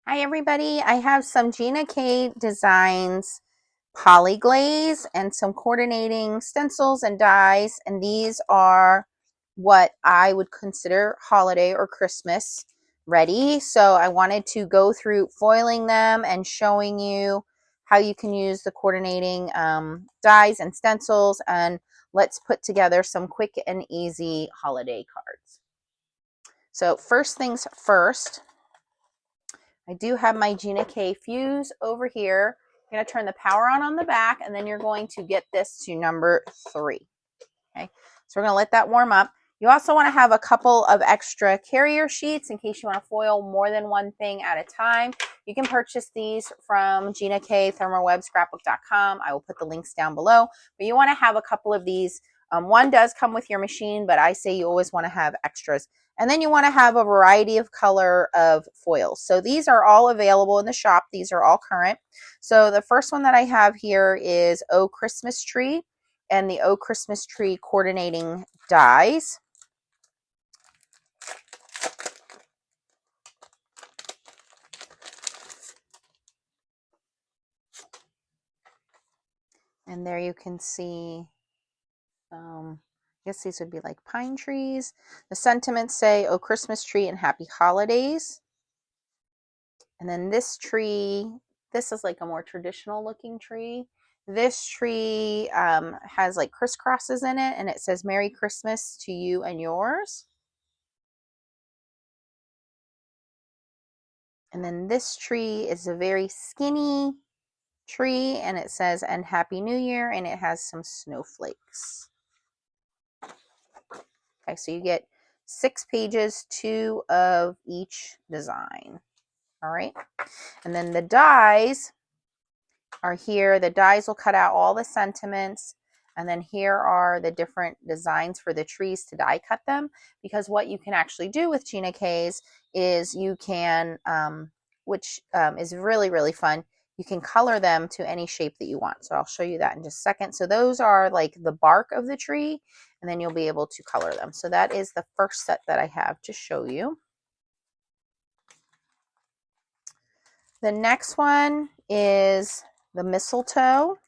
Hi everybody, I have some Gina K designs poly-glaze and some coordinating stencils and dies, and these are what I would consider holiday or Christmas ready. So I wanted to go through foiling them and showing you how you can use the coordinating dies and stencils, and let's put together some quick and easy holiday cards. So first things first, I do have my Gina K fuse over here. I'm going to turn the power on the back, and then you're going to get this to number 3. Okay, so we're going to let that warm up. You also want to have a couple of extra carrier sheets in case you want to foil more than one thing at a time. You can purchase these from Gina K, thermowebscrapbook.com. I will put the links down below, but you want to have a couple of these. One does come with your machine, but I say you always want to have extras. And then you want to have a variety of color of foils. So these are all available in the shop. These are all current. So the first one that I have here is Oh Christmas Tree, and the Oh Christmas Tree coordinating dies. And there you can see, I guess these would be like pine trees. The sentiments say, Oh Christmas Tree and Happy Holidays. And then this tree, this is like a more traditional looking tree. This tree has like crisscrosses in it, and it says Merry Christmas to you and yours. And then this tree is a very skinny tree, and it says and Happy New Year, and it has some snowflakes. Okay, so you get 6 pages, 2 of each design. All right, and then the dies are here. The dies will cut out all the sentiments, and then here are the different designs for the trees to die cut them, because what you can actually do with Gina K's is you can, which is really, really fun, you can color them to any shape that you want. So I'll show you that in just a second. So those are like the bark of the tree, and then you'll be able to color them. So that is the first set that I have to show you. The next one is the mistletoe.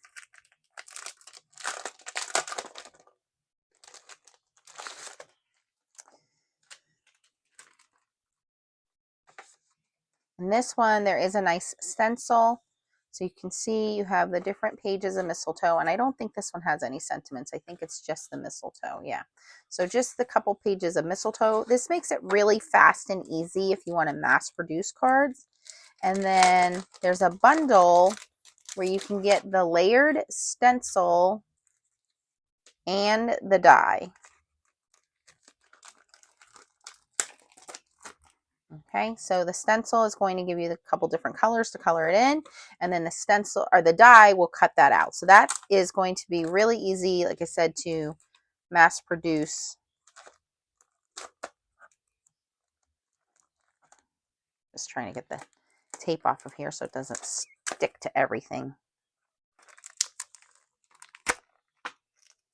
In this one, there is a nice stencil. So you can see you have the different pages of mistletoe, and I don't think this one has any sentiments. I think it's just the mistletoe. Yeah. So just the couple pages of mistletoe. This makes it really fast and easy if you want to mass produce cards. And then there's a bundle where you can get the layered stencil and the die. Okay, so the stencil is going to give you a couple different colors to color it in, and then the stencil or the die will cut that out. So that is going to be really easy, like I said, to mass produce. Just trying to get the tape off of here so it doesn't stick to everything.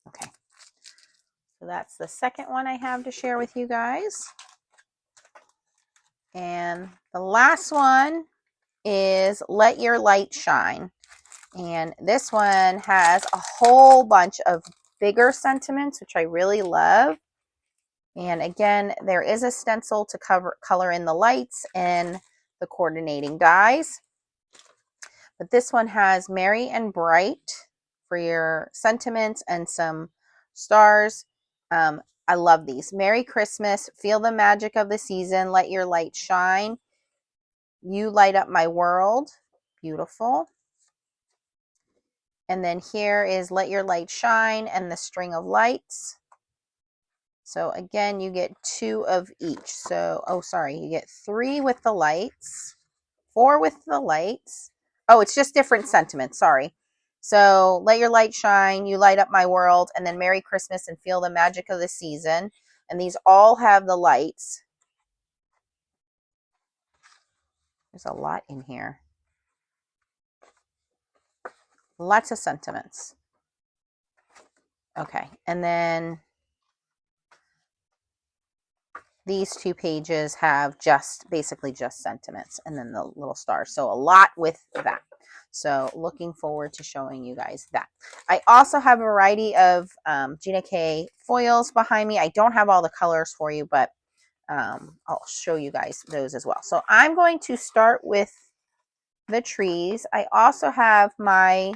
Okay, so that's the second one I have to share with you guys. And the last one is Let Your Light Shine. And this one has a whole bunch of bigger sentiments, which I really love. And again, there is a stencil to color in the lights and the coordinating dies. But this one has Merry and Bright for your sentiments and some stars. I love these. Merry Christmas, feel the magic of the season, let your light shine. You light up my world. Beautiful. And then here is Let Your Light Shine and the string of lights. So again, you get 2 of each. So, oh, sorry, you get 3 with the lights, 4 with the lights. Oh, it's just different sentiments. Sorry. So Let Your Light Shine, You Light Up My World, and then Merry Christmas and Feel the Magic of the Season. And these all have the lights. There's a lot in here. Lots of sentiments. Okay, and then these two pages have just basically just sentiments and then the little stars. So a lot with that. So looking forward to showing you guys that. I also have a variety of Gina K foils behind me. I don't have all the colors for you, but I'll show you guys those as well. So I'm going to start with the trees. I also have my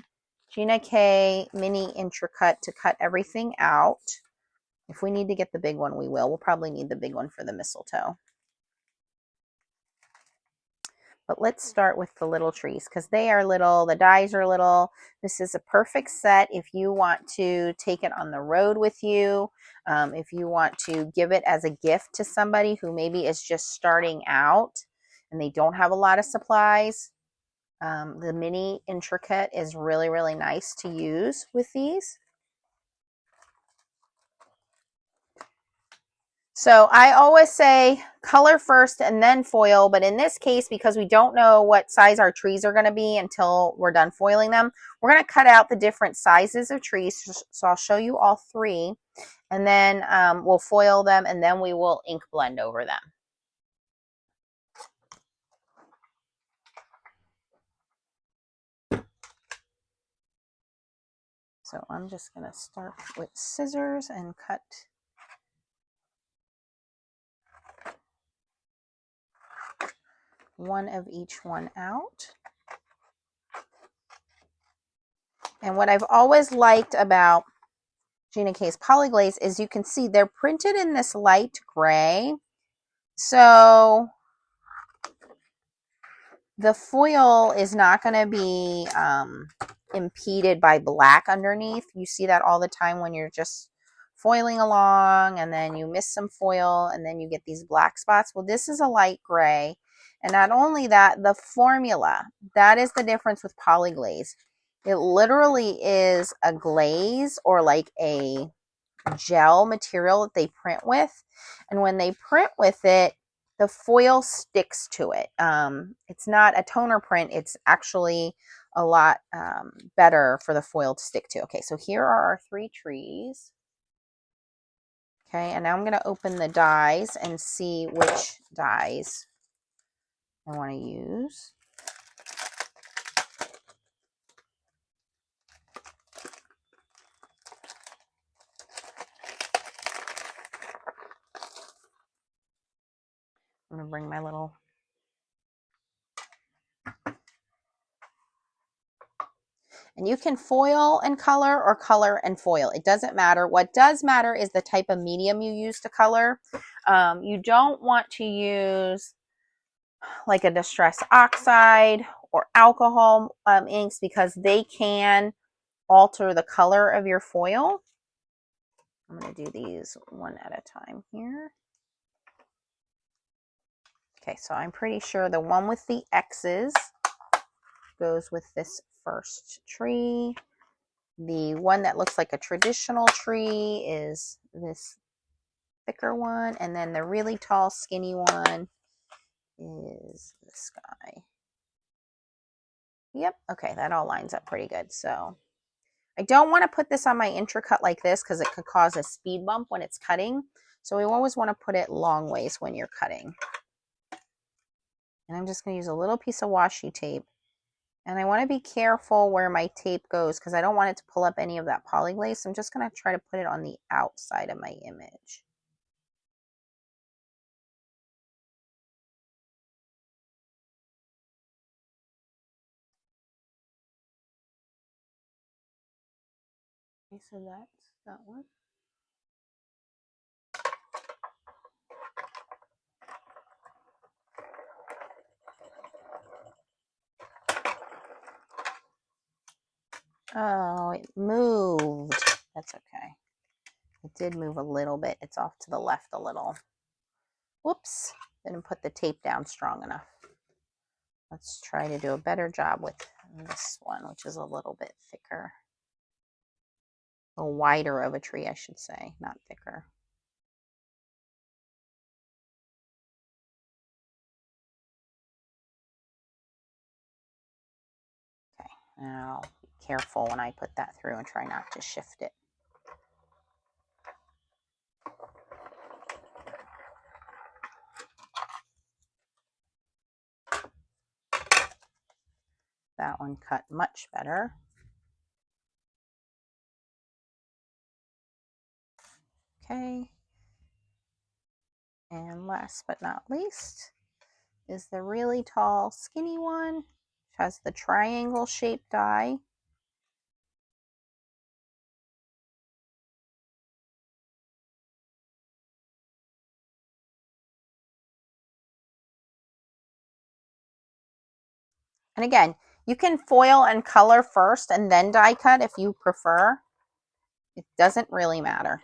Gina K mini intricate to cut everything out. If we need to get the big one, we will. We'll probably need the big one for the mistletoe. But let's start with the little trees because they are little. The dies are little. This is a perfect set if you want to take it on the road with you. If you want to give it as a gift to somebody who maybe is just starting out and they don't have a lot of supplies. The mini intricate is really, really nice to use with these. So I always say color first and then foil, but in this case, because we don't know what size our trees are going to be until we're done foiling them, we're going to cut out the different sizes of trees. So I'll show you all three, and then we'll foil them, and then we will ink blend over them. So I'm just going to start with scissors and cut one of each one out. And what I've always liked about Gina K's poly-glaze is you can see they're printed in this light gray. So the foil is not going to be impeded by black underneath. You see that all the time when you're just foiling along and then you miss some foil and then you get these black spots. Well, this is a light gray. And not only that, the formula, that is the difference with polyglaze. It literally is a glaze or like a gel material that they print with. And when they print with it, the foil sticks to it. It's not a toner print. It's actually a lot better for the foil to stick to. Okay, so here are our three trees. Okay, and now I'm going to open the dies and see which dies I want to use. I'm going to bring my little... And you can foil and color or color and foil. It doesn't matter. What does matter is the type of medium you use to color. You don't want to use like a distress oxide or alcohol inks because they can alter the color of your foil. I'm going to do these one at a time here. Okay, so I'm pretty sure the one with the X's goes with this first tree. The one that looks like a traditional tree is this thicker one. And then the really tall, skinny one is this guy. Yep. Okay, that all lines up pretty good. So I don't want to put this on my intricate like this because it could cause a speed bump when it's cutting. So we always want to put it long ways when you're cutting. And I'm just going to use a little piece of washi tape. And I want to be careful where my tape goes because I don't want it to pull up any of that polyglaze. So I'm just going to try to put it on the outside of my image. Okay, so that's that one. Oh, it moved. That's okay. It did move a little bit. It's off to the left a little. Whoops. Didn't put the tape down strong enough. Let's try to do a better job with this one, which is a little bit thicker. A wider of a tree, I should say, not thicker. Okay, now be careful when I put that through and try not to shift it. that one cut much better. Okay. And last but not least is the really tall, skinny one, which has the triangle shaped die. And again, you can foil and color first and then die cut if you prefer. It doesn't really matter.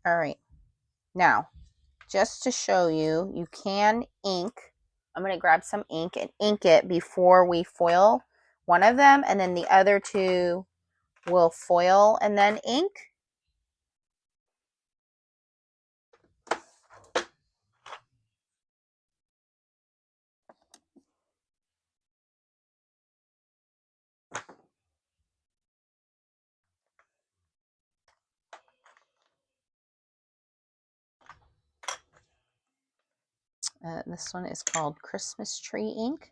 All right, now just to show you, you can ink. I'm going to grab some ink and ink it before we foil one of them, and then the other two will foil and then ink. This one is called Christmas Tree Ink.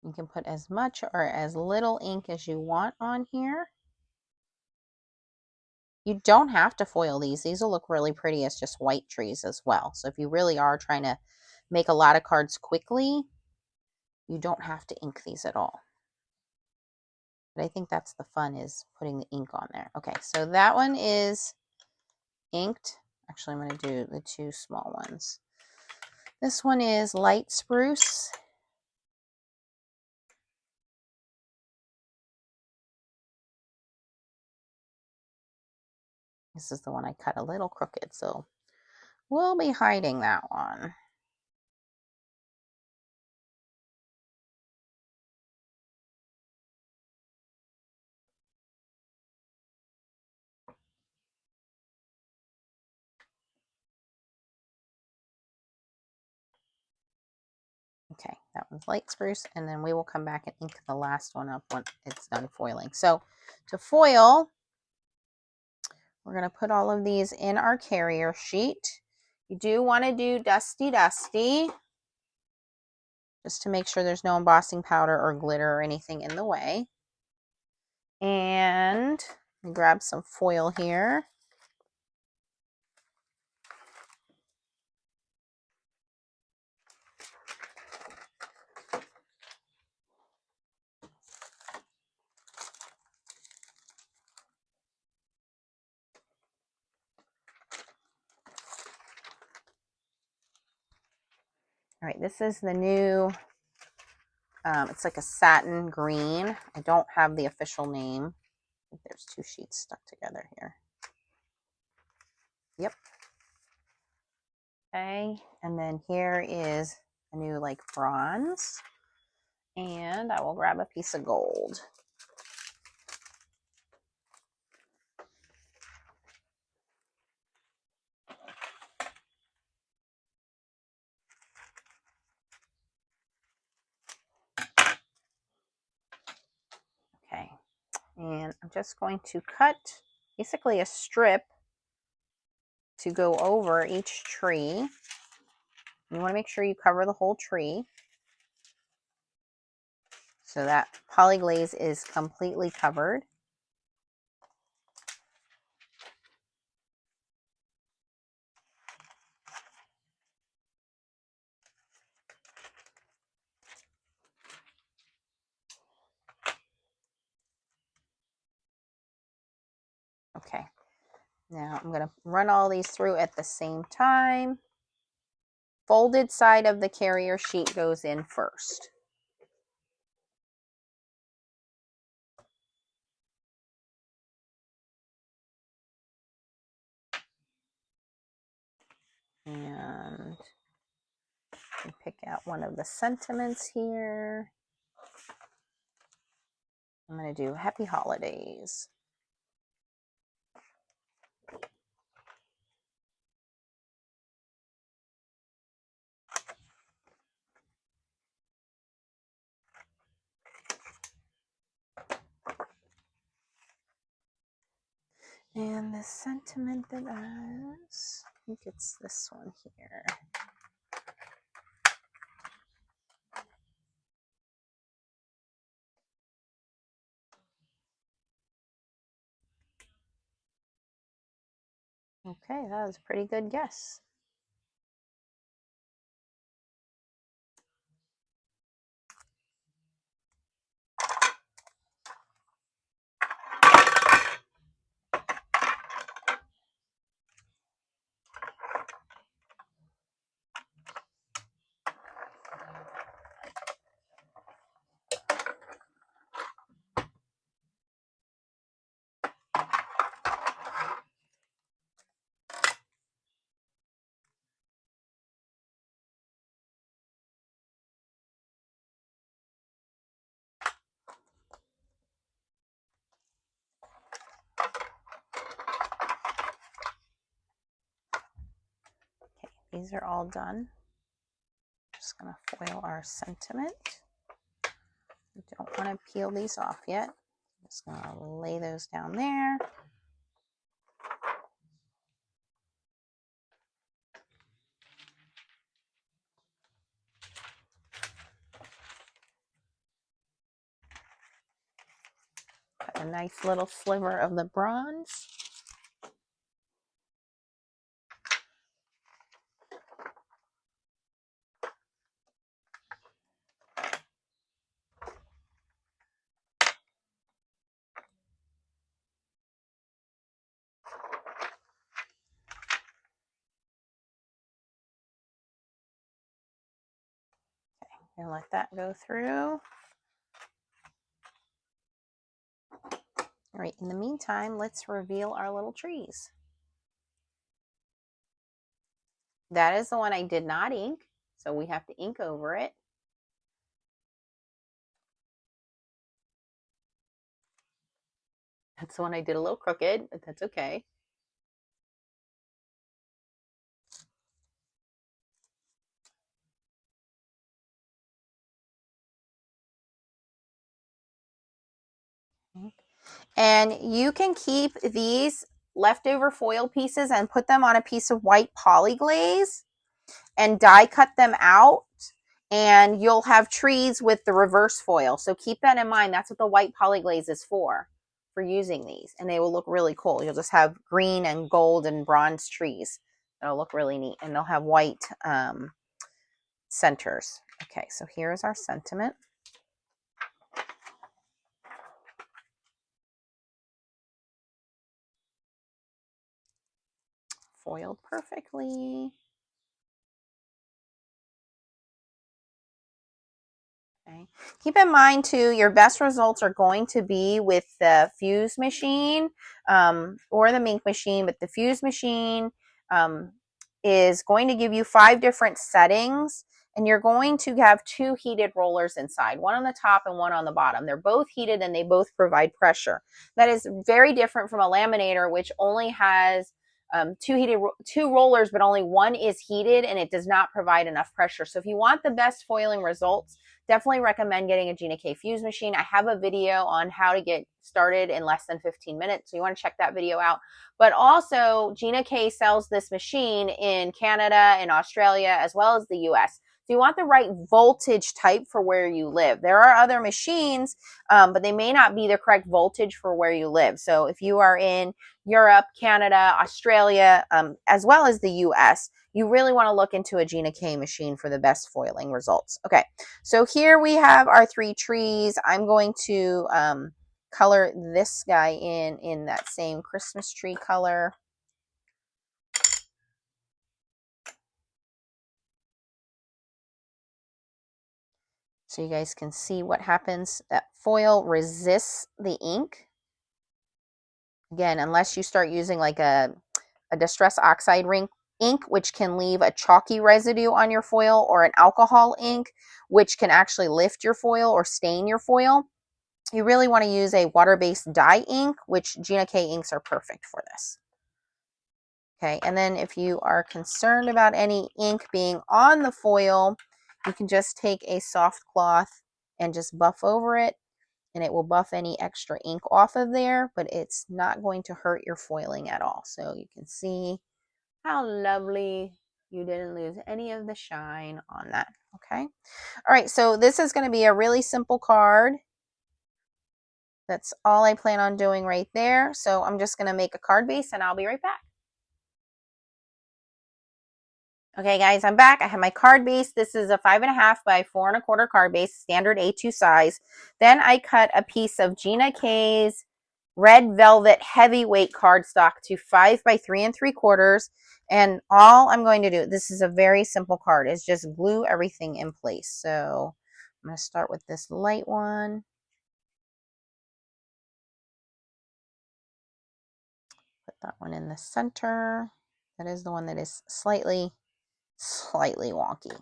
You can put as much or as little ink as you want on here. You don't have to foil these. These will look really pretty as just white trees as well. So if you really are trying to make a lot of cards quickly, you don't have to ink these at all. But I think that's the fun, is putting the ink on there. Okay, so that one is inked. Actually, I'm going to do the two small ones. This one is light spruce. This is the one I cut a little crooked, so we'll be hiding that one. Okay, that one's light spruce, and then we will come back and ink the last one up when it's done foiling. So to foil, we're going to put all of these in our carrier sheet. You do want to do dusty dusty, just to make sure there's no embossing powder or glitter or anything in the way. And grab some foil here. All right, this is the new, it's like a satin green. I don't have the official name. I think there's two sheets stuck together here. Yep. Okay, and then here is a new like bronze. And I will grab a piece of gold. Okay, and I'm just going to cut basically a strip to go over each tree. You want to make sure you cover the whole tree so that polyglaze is completely covered. Okay, now I'm going to run all these through at the same time. Folded side of the carrier sheet goes in first. And pick out one of the sentiments here. I'm going to do Happy Holidays. And the sentiment that is, I think it's this one here. Okay, that was a pretty good guess. Okay, these are all done. Just going to foil our sentiment. We don't want to peel these off yet. Just going to lay those down there. Got a nice little sliver of the bronze. And let that go through. All right, in the meantime, let's reveal our little trees. That is the one I did not ink, so we have to ink over it. That's the one I did a little crooked, but that's okay. And you can keep these leftover foil pieces and put them on a piece of white poly-glaze and die cut them out, and you'll have trees with the reverse foil. So keep that in mind. That's what the white poly-glaze is for using these, and they will look really cool. You'll just have green and gold and bronze trees. It'll look really neat, and they'll have white centers. Okay, so here's our sentiment. Foiled perfectly. Okay. Keep in mind too, your best results are going to be with the fuse machine or the Mink machine, but the fuse machine is going to give you 5 different settings, and you're going to have 2 heated rollers inside, one on the top and one on the bottom. They're both heated and they both provide pressure. That is very different from a laminator, which only has 2 rollers, but only one is heated and it does not provide enough pressure. So if you want the best foiling results, definitely recommend getting a Gina K fuse machine. I have a video on how to get started in less than 15 minutes, so you want to check that video out. But also, Gina K sells this machine in Canada, in Australia, as well as the US. So you want the right voltage type for where you live. There are other machines, but they may not be the correct voltage for where you live. So if you are in Europe, Canada, Australia, as well as the US, you really want to look into a Gina K machine for the best foiling results. Okay, so here we have our 3 trees. I'm going to color this guy in that same Christmas tree color. So you guys can see what happens. That foil resists the ink. Again, unless you start using like a distress oxide ink, which can leave a chalky residue on your foil, or an alcohol ink, which can actually lift your foil or stain your foil. You really want to use a water-based dye ink, which Gina K inks are perfect for this. Okay, and then if you are concerned about any ink being on the foil, you can just take a soft cloth and just buff over it, and it will buff any extra ink off of there, but it's not going to hurt your foiling at all. So you can see how lovely. You didn't lose any of the shine on that. Okay. All right. So this is going to be a really simple card. That's all I plan on doing right there. So I'm just going to make a card base and I'll be right back. Okay, guys, I'm back. I have my card base. This is a 5.5 by 4.25 card base, standard A2 size. Then I cut a piece of Gina K's red velvet heavyweight cardstock to 5 by 3 3/4. And all I'm going to do, this is a very simple card, is just glue everything in place. So I'm going to start with this light one. Put that one in the center. That is the one that is slightly wonky.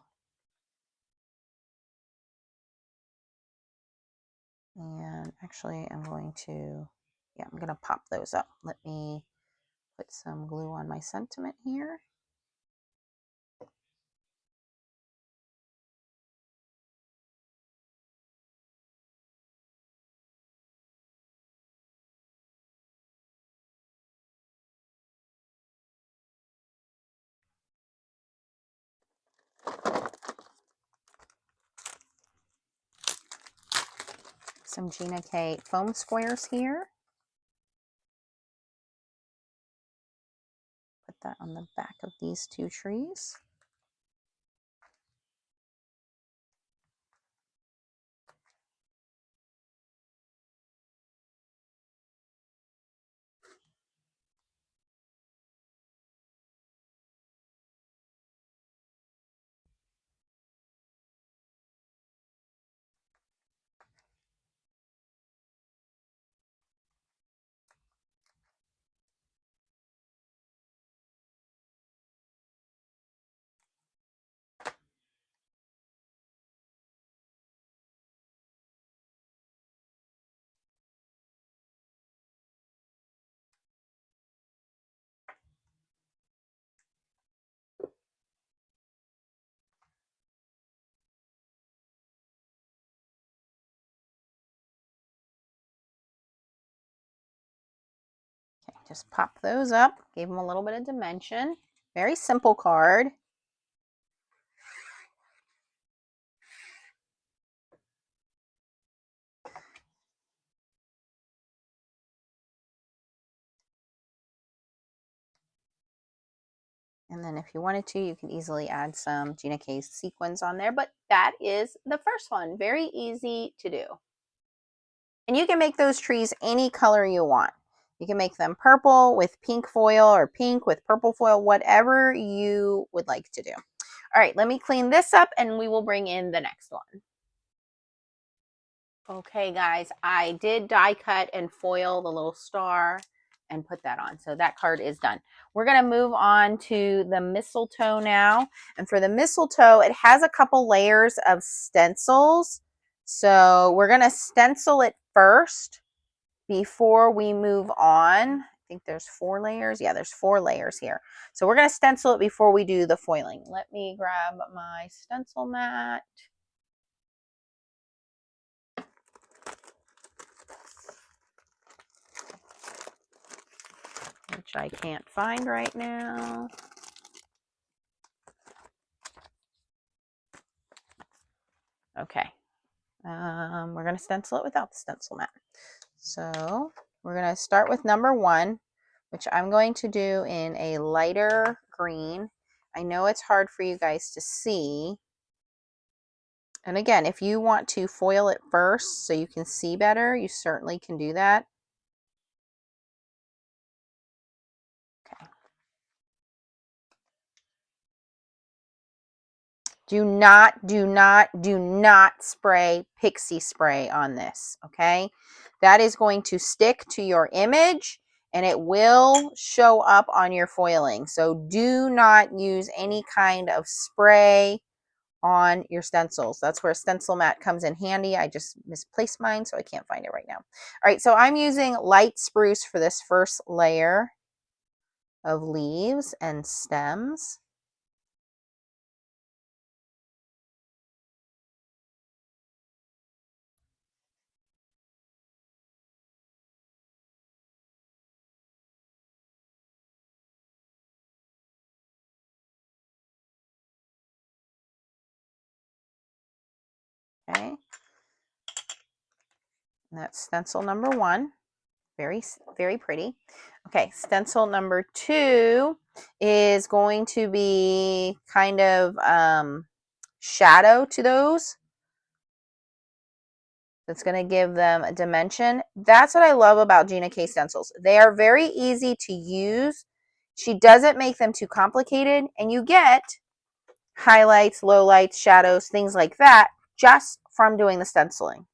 And actually I'm going to pop those up. Let me put some glue on my sentiment here. Some Gina K foam squares here. Put that on the back of these two trees. Okay, just pop those up. Gave them a little bit of dimension. Very simple card. And then if you wanted to, you can easily add some Gina K sequins on there. But that is the first one. Very easy to do. And you can make those trees any color you want. You can make them purple with pink foil or pink with purple foil, whatever you would like to do. All right, let me clean this up and we will bring in the next one. Okay, guys, I did die cut and foil the little star and put that on. So that card is done. We're going to move on to the mistletoe now. And for the mistletoe, it has a couple layers of stencils. So we're going to stencil it first before we move on. I think there's 4 layers. Yeah, there's 4 layers here. So we're going to stencil it before we do the foiling. Let me grab my stencil mat. Which I can't find right now. Okay. We're going to stencil it without the stencil mat. So we're going to start with number 1, which I'm going to do in a lighter green. I know it's hard for you guys to see. And again, if you want to foil it first so you can see better, you certainly can do that. Okay. Do not spray pixie spray on this, okay? That is going to stick to your image and it will show up on your foiling. So do not use any kind of spray on your stencils. That's where a stencil mat comes in handy. I just misplaced mine, so I can't find it right now. All right, so I'm using light spruce for this first layer of leaves and stems. Okay. And that's stencil number 1. Very, very pretty. Okay, stencil number 2 is going to be kind of shadow to those. That's going to give them a dimension. That's what I love about Gina K stencils. They are very easy to use. She doesn't make them too complicated, and you get highlights, lowlights, shadows, things like that just from doing the stenciling.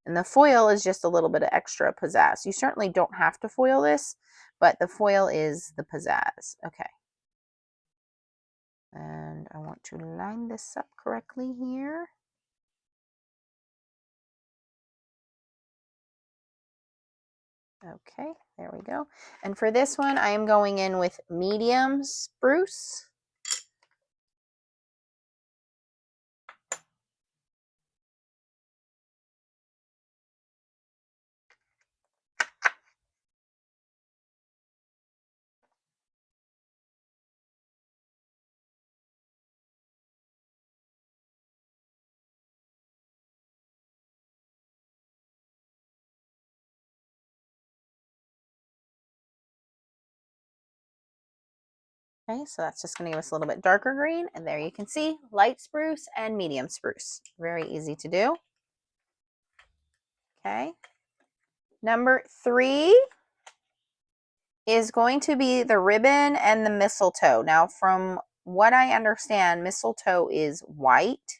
And the foil is just a little bit of extra pizzazz. You certainly don't have to foil this, but the foil is the pizzazz. Okay. And I want to line this up correctly here. Okay, there we go. And for this one, I am going in with medium spruce. Okay, so that's just going to give us a little bit darker green. And there you can see light spruce and medium spruce. Very easy to do. Okay. Number 3 is going to be the ribbon and the mistletoe. Now, from what I understand, mistletoe is white.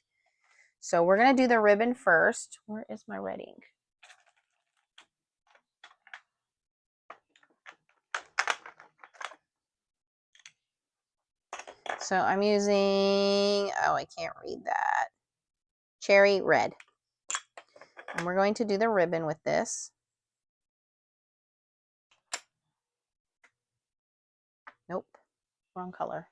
So we're going to do the ribbon first. Where is my red ink? So I'm using, oh, I can't read that. Cherry red. And we're going to do the ribbon with this. Nope, wrong color.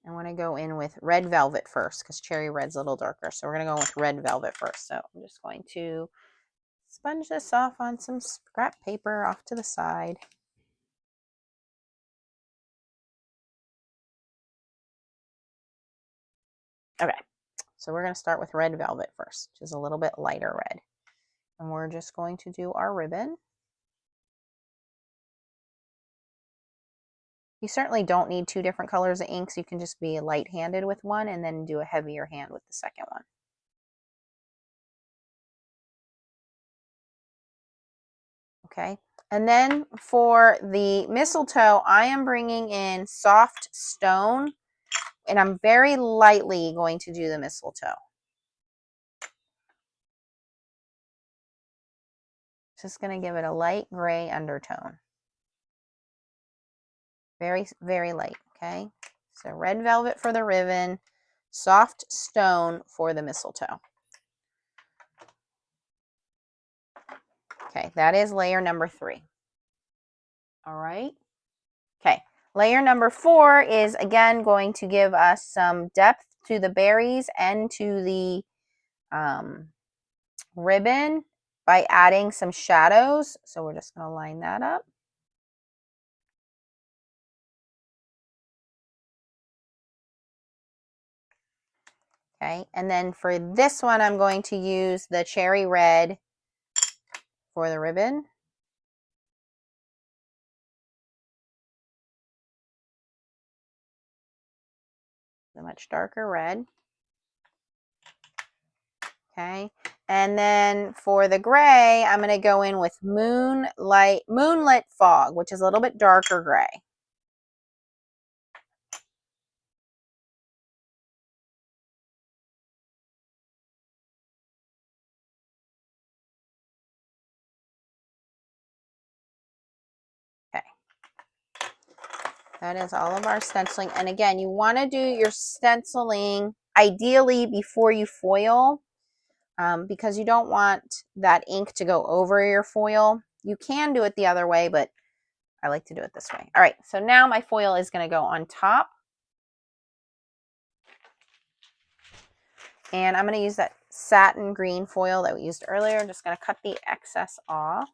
I want to go in with red velvet first because cherry red's a little darker. So we're going to go with red velvet first. So I'm just going to sponge this off on some scrap paper off to the side. Okay, so we're going to start with red velvet first, which is a little bit lighter red. And we're just going to do our ribbon. You certainly don't need 2 different colors of inks. You can just be light-handed with one and then do a heavier hand with the second one. Okay, and then for the mistletoe, I am bringing in soft stone, and I'm very lightly going to do the mistletoe. Just going to give it a light gray undertone. Very, very light, okay? So red velvet for the ribbon, soft stone for the mistletoe. Okay, that is layer number 3. All right. Okay, layer number 4 is again going to give us some depth to the berries and to the ribbon by adding some shadows. So we're just going to line that up. Okay, and then for this one, I'm going to use the cherry red for the ribbon. The much darker red. Okay, and then for the gray, I'm going to go in with moonlit fog, which is a little bit darker gray. Okay, that is all of our stenciling. And again, you want to do your stenciling ideally before you foil, because you don't want that ink to go over your foil. You can do it the other way, but I like to do it this way. All right, so now my foil is going to go on top. And I'm going to use that satin green foil that we used earlier. I'm just going to cut the excess off.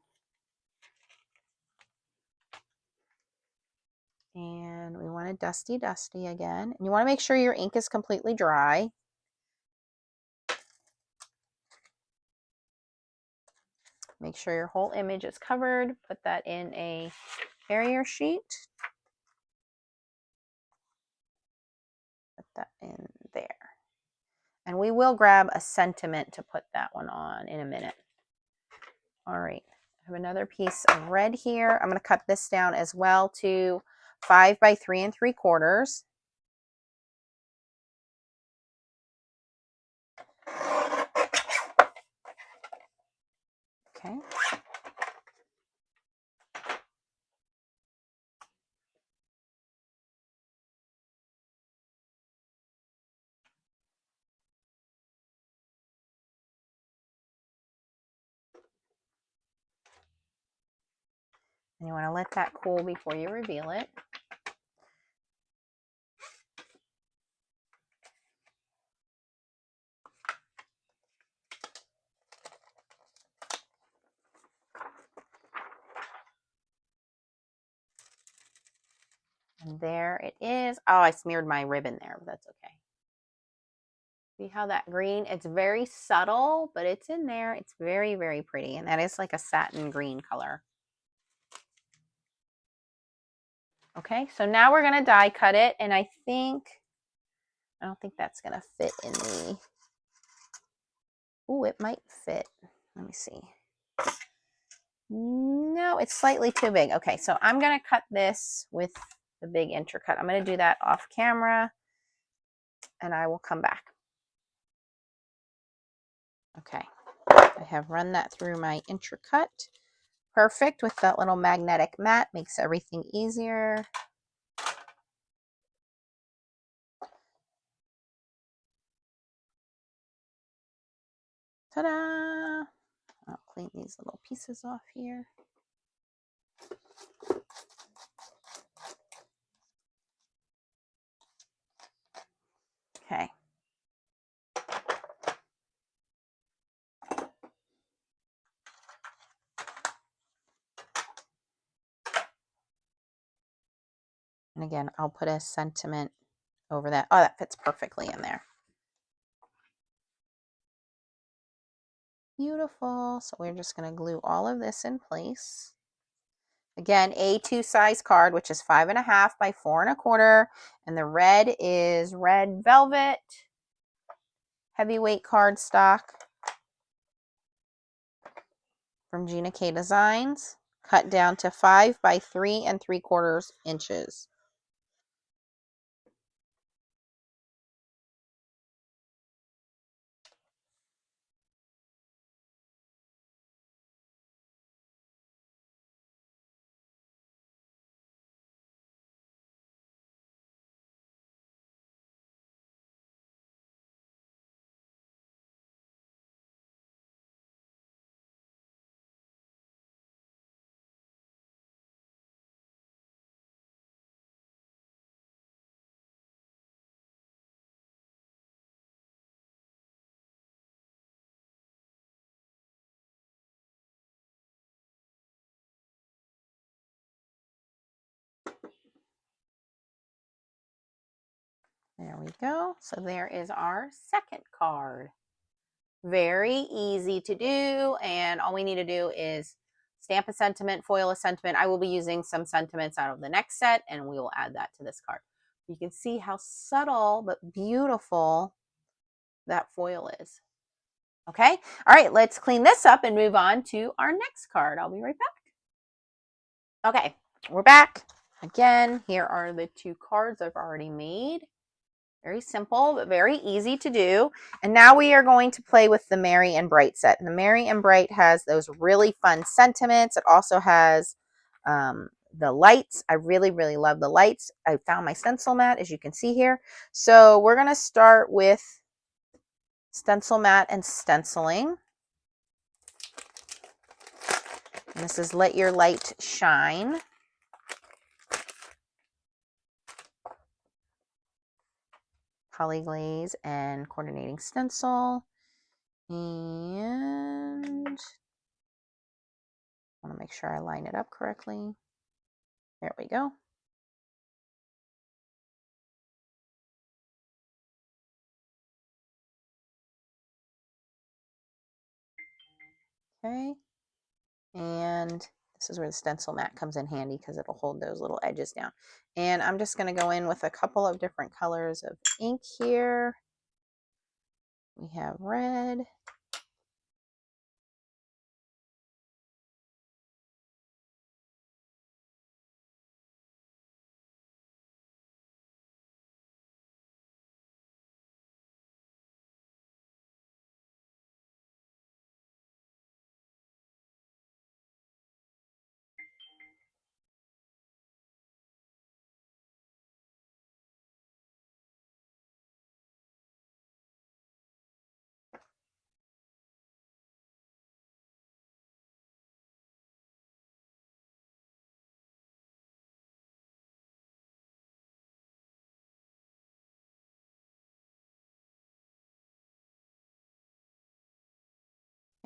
And we want it dusty again. And you want to make sure your ink is completely dry. Make sure your whole image is covered. Put that in a carrier sheet. Put that in there. And we will grab a sentiment to put that one on in a minute. All right. I have another piece of red here. I'm going to cut this down as well to 5 by 3 3/4. Okay. And you want to let that cool before you reveal it. And there it is. Oh, I smeared my ribbon there, but that's okay. See how that green, it's very subtle, but it's in there. It's very, very pretty. And that is like a satin green color. Okay, so now we're going to die cut it. And I don't think that's going to fit in the, oh, it might fit. Let me see. No, it's slightly too big. Okay, so I'm going to cut this with the big intercut. I'm going to do that off camera and I will come back. Okay, I have run that through my intercut. Perfect with that little magnetic mat, makes everything easier. Ta-da! I'll clean these little pieces off here. Okay. And again, I'll put a sentiment over that. Oh, that fits perfectly in there. Beautiful. So we're just going to glue all of this in place. Again, A2 size card, which is 5.5 by 4 1/4. And the red is red velvet, heavyweight cardstock from Gina K Designs, cut down to 5 by 3 3/4 inches. There we go. So there is our second card. Very easy to do. And all we need to do is stamp a sentiment, foil a sentiment. I will be using some sentiments out of the next set and we will add that to this card. You can see how subtle but beautiful that foil is. Okay. All right. Let's clean this up and move on to our next card. I'll be right back. Okay. We're back. Again, here are the 2 cards I've already made. Very simple, but very easy to do. And now we are going to play with the Merry and Bright set. And the Merry and Bright has those really fun sentiments. It also has the lights. I really, really love the lights. I found my stencil mat, as you can see here. So we're going to start with stencil mat and stenciling. And this is Let Your Light Shine. Poly-glaze and coordinating stencil. And I want to make sure I line it up correctly. There we go. Okay. And this is where the stencil mat comes in handy because it'll hold those little edges down. And I'm just going to go in with a couple of different colors of ink here. We have red.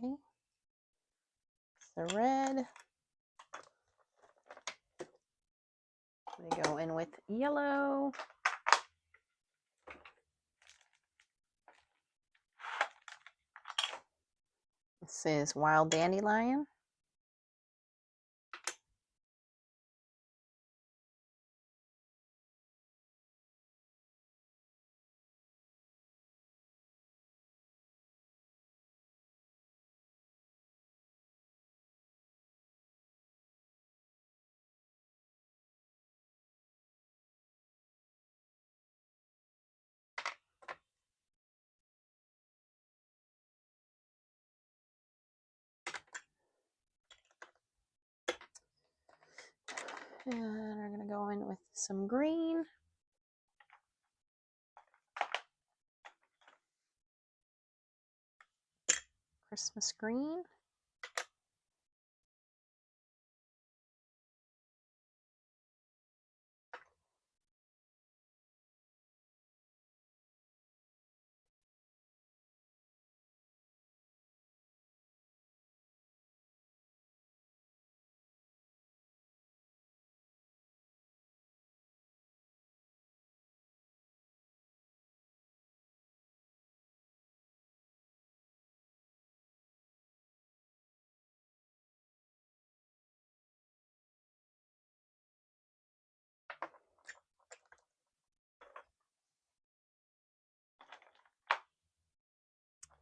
Okay. The red. We go in with yellow. This is wild dandelion. And we're going to go in with some green. Christmas green.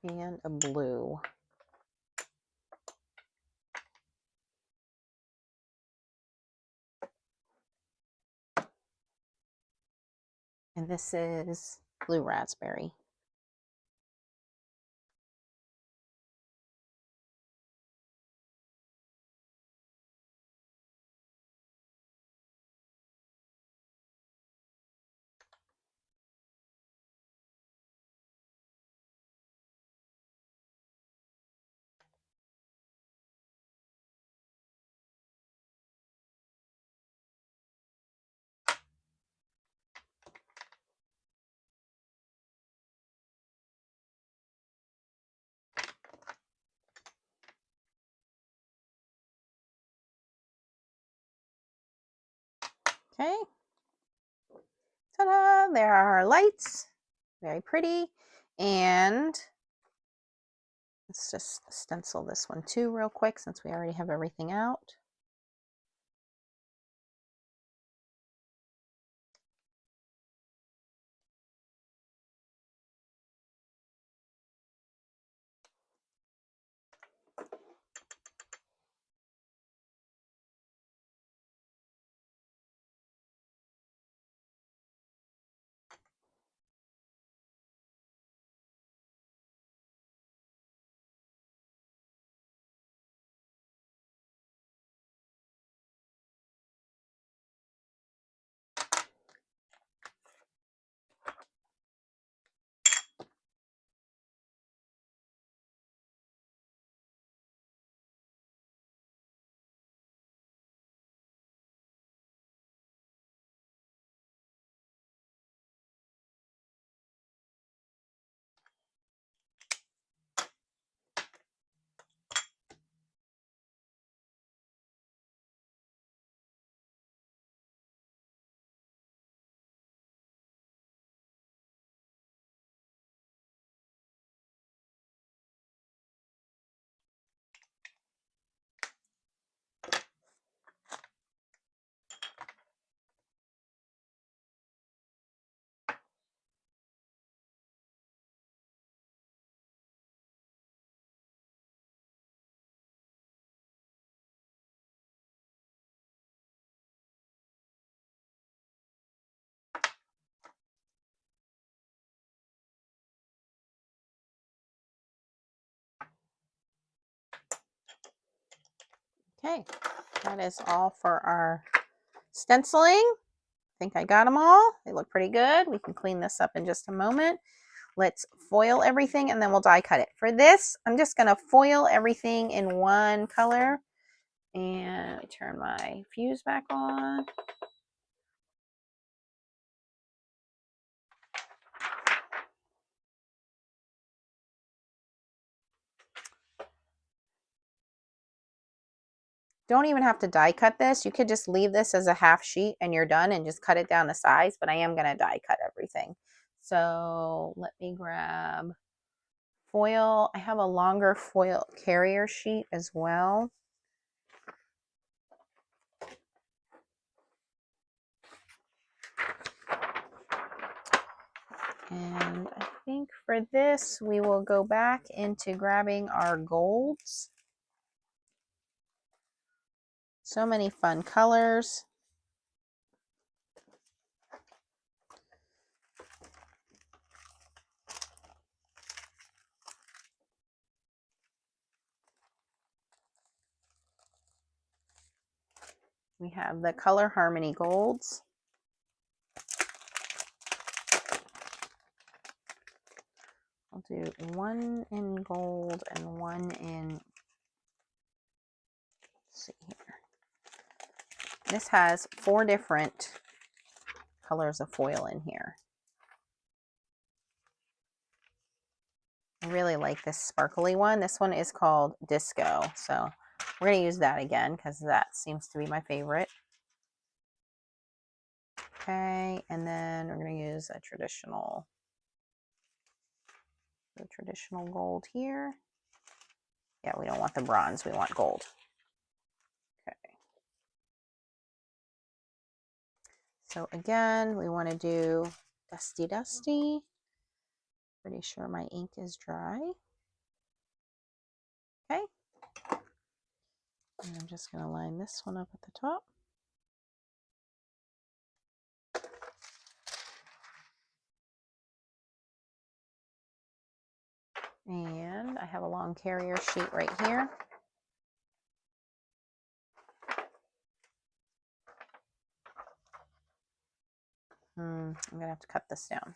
And a blue. And this is blue raspberry. Okay. Ta-da! There are our lights. Very pretty. And let's just stencil this one too real quick since we already have everything out. Okay, that is all for our stenciling. I think I got them all. They look pretty good. We can clean this up in just a moment. Let's foil everything and then we'll die cut it. For this, I'm just going to foil everything in one color. And let me turn my fuse back on. Don't even have to die cut this. You could just leave this as a half sheet and you're done and just cut it down to size, but I am going to die cut everything. So let me grab foil. I have a longer foil carrier sheet as well. And I think for this, we will go back into grabbing our golds. So many fun colors. We have the Color Harmony Golds. I'll do one in gold and one in, let's see here. This has 4 different colors of foil in here. I really like this sparkly one. This one is called Disco. So we're going to use that again because that seems to be my favorite. Okay, and then we're going to use the traditional gold here. Yeah, we don't want the bronze, we want gold. Okay. So again, we want to do dusty, dusty. Pretty sure my ink is dry. Okay. And I'm just going to line this one up at the top. And I have a long carrier sheet right here. I'm going to have to cut this down.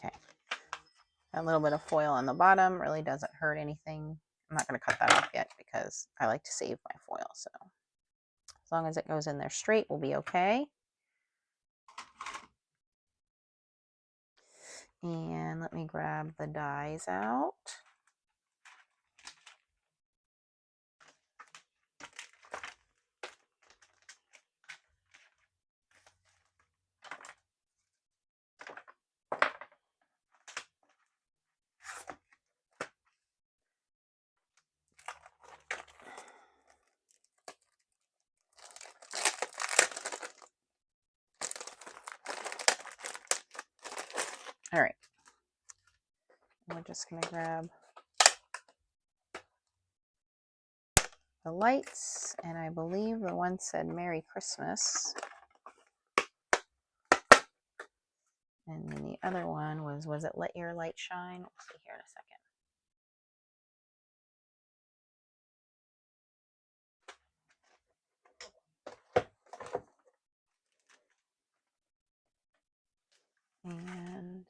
Okay. A little bit of foil on the bottom really doesn't hurt anything. I'm not going to cut that off yet because I like to save my foil. So as long as it goes in there straight, we'll be okay. And let me grab the dies out. All right. We're just going to grab the lights, and I believe the one said Merry Christmas. And then the other one was it Let Your Light Shine? We'll see here in a second. And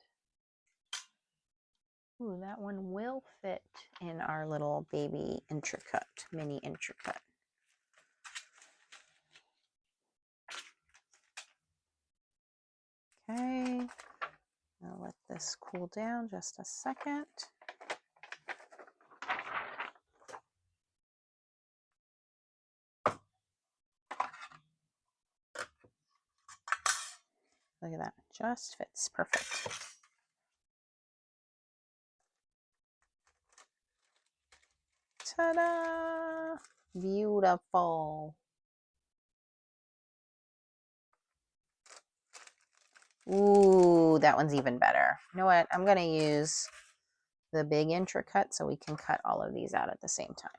ooh, that one will fit in our little baby intricate, mini intricate. Okay, I'll let this cool down just a second. Look at that, just fits perfect. Ta-da! Beautiful. Ooh, that one's even better. You know what? I'm going to use the big intricate so we can cut all of these out at the same time.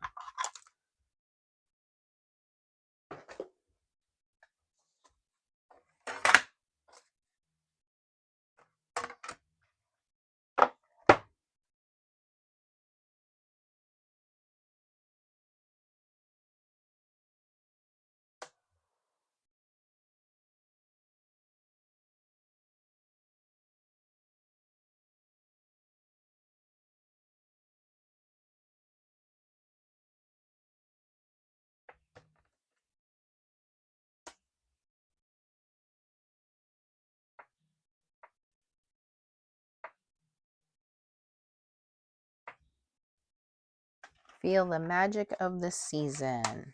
Feel the magic of the season.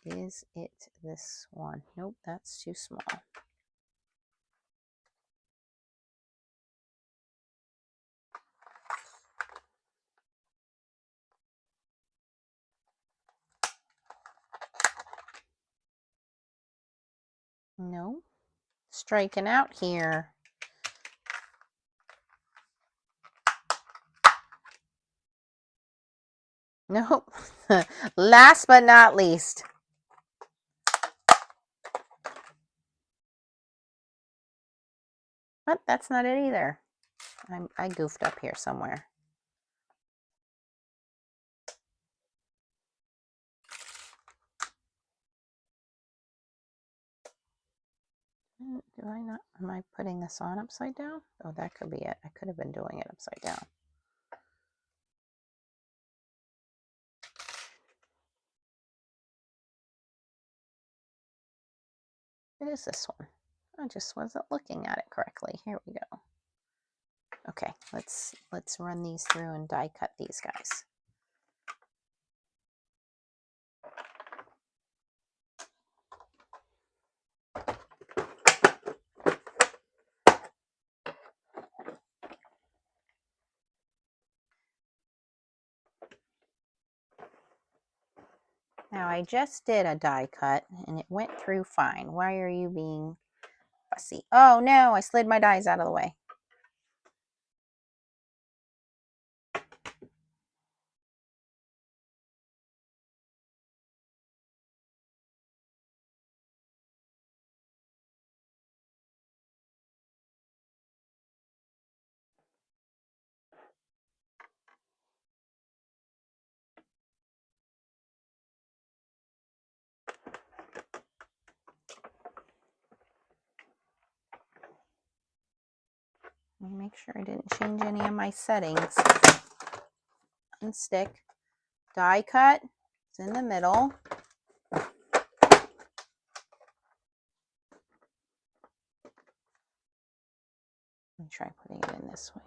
Is it this one? Nope, that's too small. No, striking out here. Nope. Last but not least. But that's not it either. I goofed up here somewhere. Do I not? Am I putting this on upside down? Oh, that could be it. I could have been doing it upside down. It is this one. I just wasn't looking at it correctly. Here we go. Okay, let's run these through and die cut these guys. Now I just did a die cut and it went through fine. Why are you being fussy? Oh no, I slid my dies out of the way. Let me make sure I didn't change any of my settings. Unstick. Die cut. It's in the middle. Let me try putting it in this way.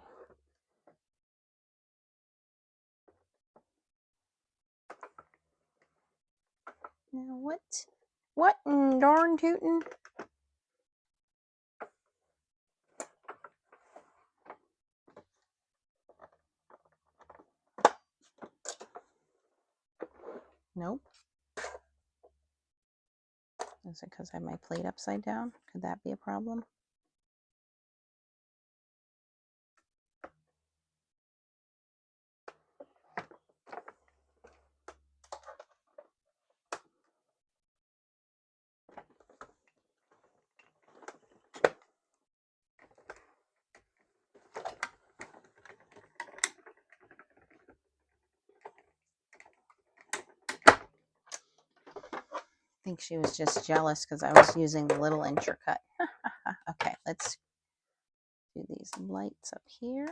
Now what in darn tootin'? Nope. Is it because I have my plate upside down? Could that be a problem? I think she was just jealous because I was using the little intricate. Okay, let's do these lights up here.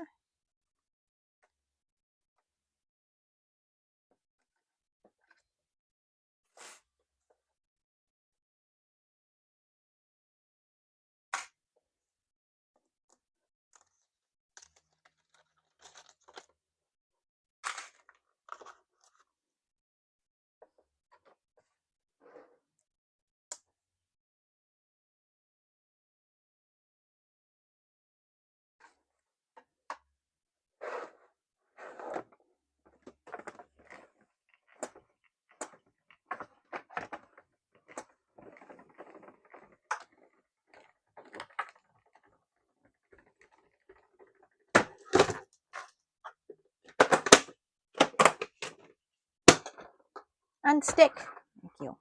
Unstick. Thank you.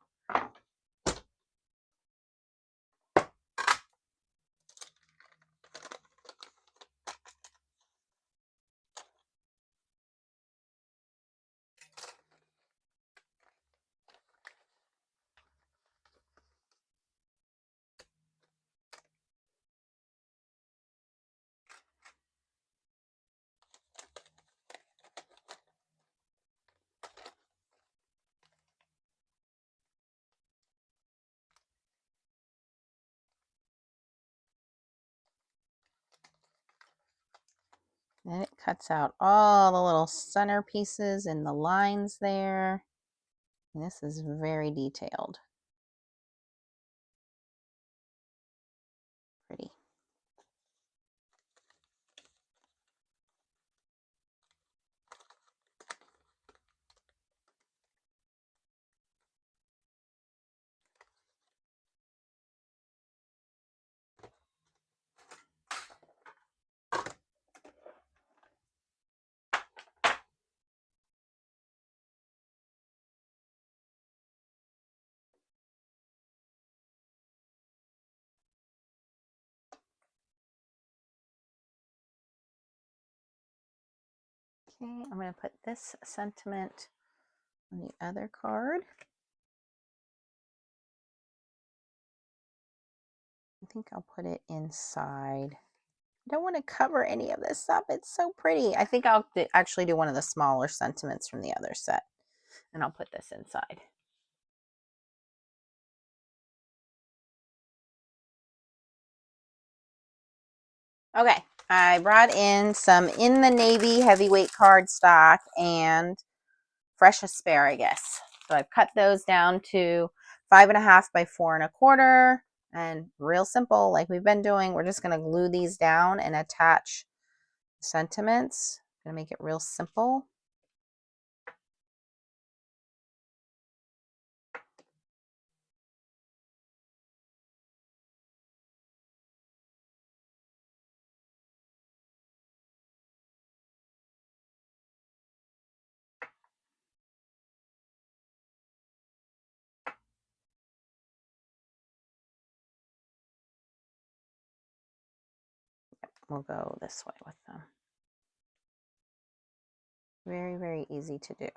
And it cuts out all the little center pieces and the lines there. And this is very detailed. Pretty. Okay, I'm going to put this sentiment on the other card. I think I'll put it inside. I don't want to cover any of this up. It's so pretty. I think I'll actually do one of the smaller sentiments from the other set, and I'll put this inside. Okay, I brought in some In the Navy heavyweight cardstock and fresh asparagus. So I've cut those down to 5.5 by 4.25, and real simple, like we've been doing. We're just going to glue these down and attach sentiments. I'm going to make it real simple. We'll go this way with them. Very, very easy to do.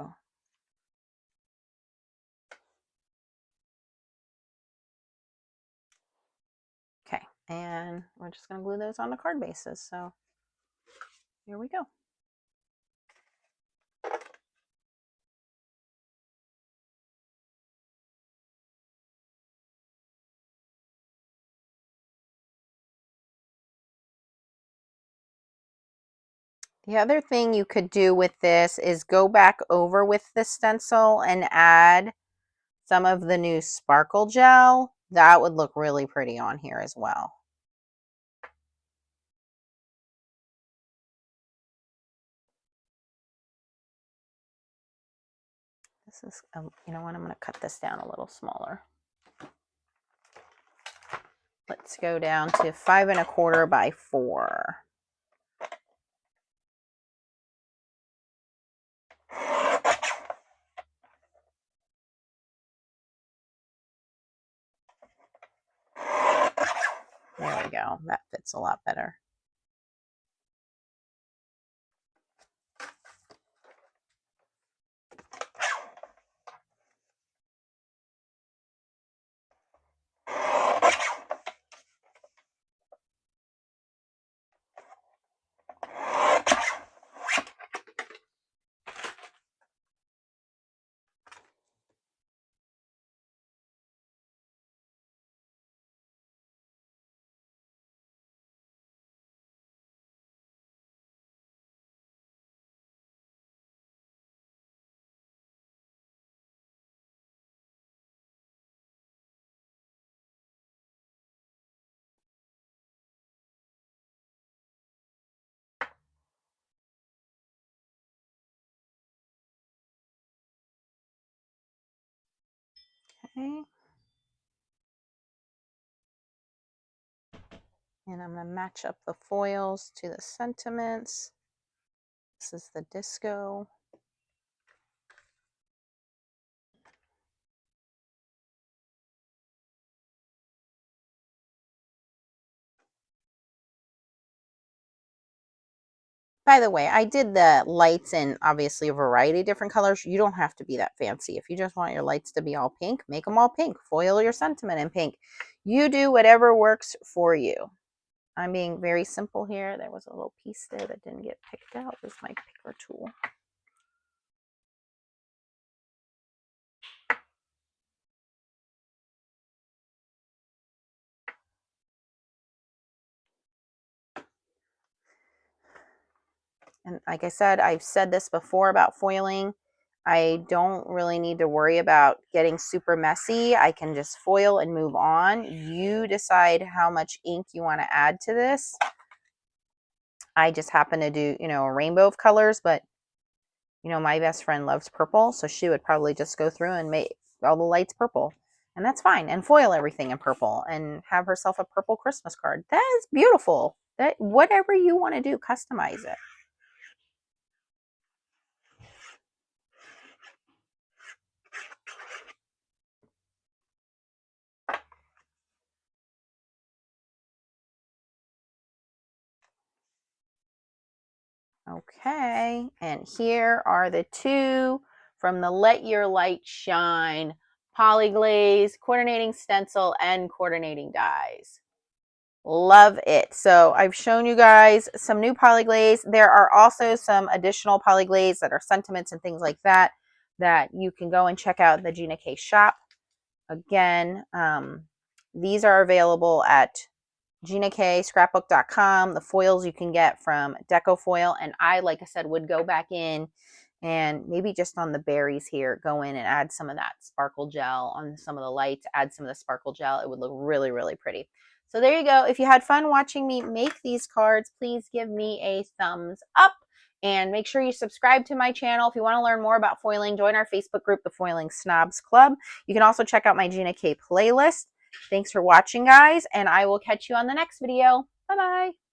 Okay, and we're just going to glue those on the card bases. So here we go. The other thing you could do with this is go back over with the stencil and add some of the new sparkle gel. That would look really pretty on here as well. This is, you know what, I'm going to cut this down a little smaller. Let's go down to 5.25 by 4. There we go. That fits a lot better. Okay. And I'm going to match up the foils to the sentiments. This is the disco. By the way, I did the lights in obviously a variety of different colors. You don't have to be that fancy. If you just want your lights to be all pink, make them all pink. Foil your sentiment in pink. You do whatever works for you. I'm being very simple here. There was a little piece there that didn't get picked out. This is my picker tool. And like I said, I've said this before about foiling. I don't really need to worry about getting super messy. I can just foil and move on. You decide how much ink you want to add to this. I just happen to do, a rainbow of colors, but, my best friend loves purple, so she would probably just go through and make all the lights purple. And that's fine. And foil everything in purple and have herself a purple Christmas card. That is beautiful. That whatever you want to do, customize it. Okay, and here are the two from the Let Your Light Shine poly-glaze, coordinating stencil, and coordinating dies. Love it. So I've shown you guys some new poly-glaze. There are also some additional poly-glaze that are sentiments and things like that you can go and check out the Gina K shop. Again, these are available at GinaKScrapbook.com. The foils you can get from Decofoil, and I, like I said, would go back in and maybe just on the berries here, go in and add some of that sparkle gel on some of the lights, add some of the sparkle gel. It would look really, really pretty. So there you go. If you had fun watching me make these cards, please give me a thumbs up. And make sure you subscribe to my channel. If you want to learn more about foiling, join our Facebook group, the Foiling Snobs Club. You can also check out my Gina K playlist. Thanks for watching, guys, and I will catch you on the next video. Bye-bye.